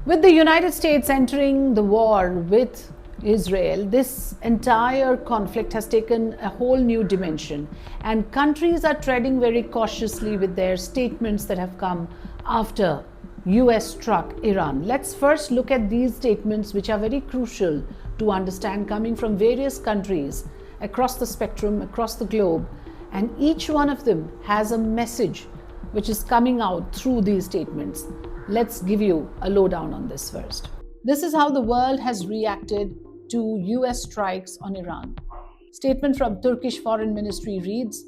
With the United States entering the war with Israel, this entire conflict has taken a whole new dimension, and countries are treading very cautiously with their statements that have come after US struck Iran. Let's first look at these statements, which are very crucial to understand, coming from various countries across the spectrum, across the globe, and each one of them has a message which is coming out through these statements. Let's give you a lowdown on this first. This is how the world has reacted to US strikes on Iran. Statement from Turkish Foreign Ministry reads,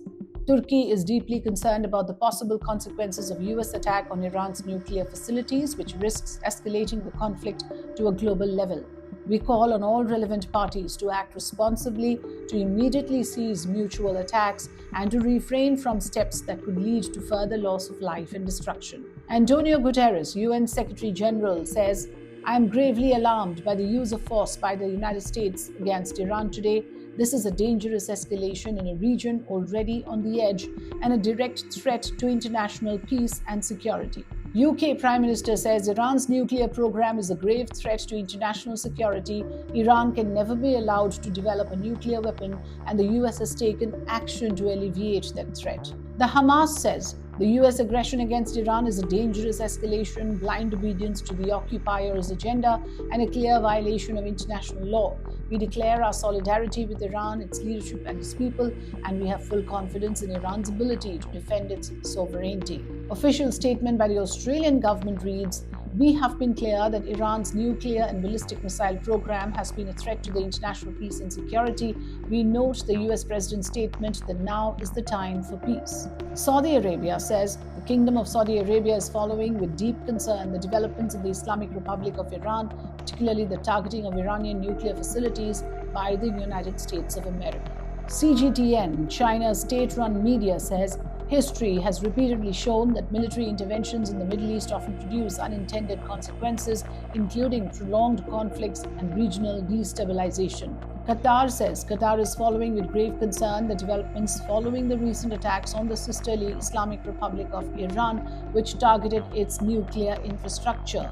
Turkey is deeply concerned about the possible consequences of US attack on Iran's nuclear facilities, which risks escalating the conflict to a global level. We call on all relevant parties to act responsibly, to immediately cease mutual attacks, and to refrain from steps that could lead to further loss of life and destruction. António Guterres, UN Secretary General, says, I am gravely alarmed by the use of force by the United States against Iran today. This is a dangerous escalation in a region already on the edge and a direct threat to international peace and security. UK Prime Minister says Iran's nuclear program is a grave threat to international security. Iran can never be allowed to develop a nuclear weapon, and the US has taken action to alleviate that threat. The Hamas says the US aggression against Iran is a dangerous escalation, blind obedience to the occupier's agenda, and a clear violation of international law. We declare our solidarity with Iran, its leadership, and its people, and we have full confidence in Iran's ability to defend its sovereignty. Official statement by the Australian government reads, we have been clear that Iran's nuclear and ballistic missile program has been a threat to the international peace and security. We note the US President's statement that now is the time for peace. Saudi Arabia says the Kingdom of Saudi Arabia is following with deep concern the developments in the Islamic Republic of Iran, particularly the targeting of Iranian nuclear facilities by the United States of America. CGTN, China's state-run media, says history has repeatedly shown that military interventions in the Middle East often produce unintended consequences, including prolonged conflicts and regional destabilization. Qatar says Qatar is following with grave concern the developments following the recent attacks on the sisterly Islamic Republic of Iran, which targeted its nuclear infrastructure.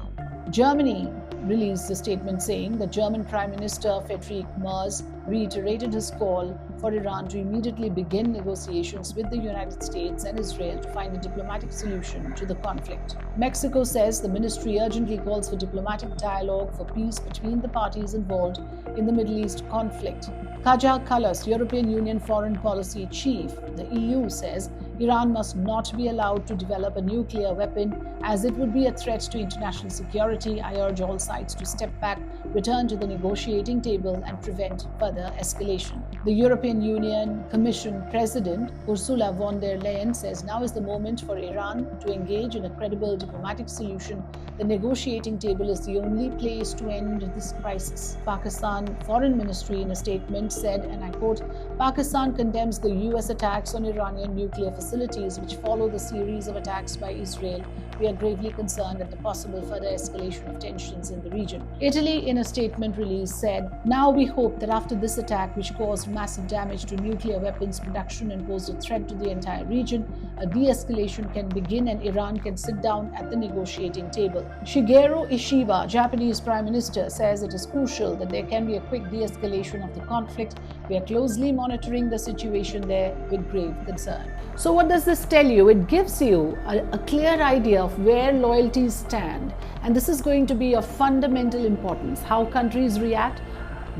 Germany released a statement saying that German Prime Minister Friedrich Merz reiterated his call for Iran to immediately begin negotiations with the United States and Israel to find a diplomatic solution to the conflict. Mexico says the ministry urgently calls for diplomatic dialogue for peace between the parties involved in the Middle East conflict. Kaja Kallas, European Union Foreign Policy Chief, the EU, says Iran must not be allowed to develop a nuclear weapon as it would be a threat to international security. I urge all sides to step back, return to the negotiating table, and prevent further escalation. The European Union Commission President Ursula von der Leyen says now is the moment for Iran to engage in a credible diplomatic solution. The negotiating table is the only place to end this crisis. Pakistan Foreign Ministry in a statement said, and I quote, Pakistan condemns the US attacks on Iranian nuclear facilities which follow the series of attacks by Israel. We are gravely concerned at the possible further escalation of tensions in the region. Italy, in a statement released, said, now we hope that after this attack, which caused massive damage to nuclear weapons production and posed a threat to the entire region, a de-escalation can begin and Iran can sit down at the negotiating table. Shigeru Ishiba, Japanese Prime Minister, says it is crucial that there can be a quick de-escalation of the conflict. We are closely monitoring the situation there with grave concern. So what does this tell you? It gives you a clear idea of where loyalties stand, and this is going to be of fundamental importance, how countries react,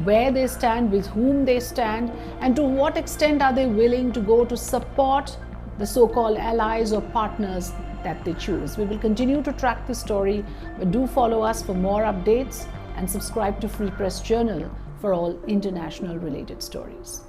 where they stand, with whom they stand, and to what extent are they willing to go to support the so-called allies or partners that they choose. We will continue to track this story, but do follow us for more updates and subscribe to Free Press Journal for all international related stories.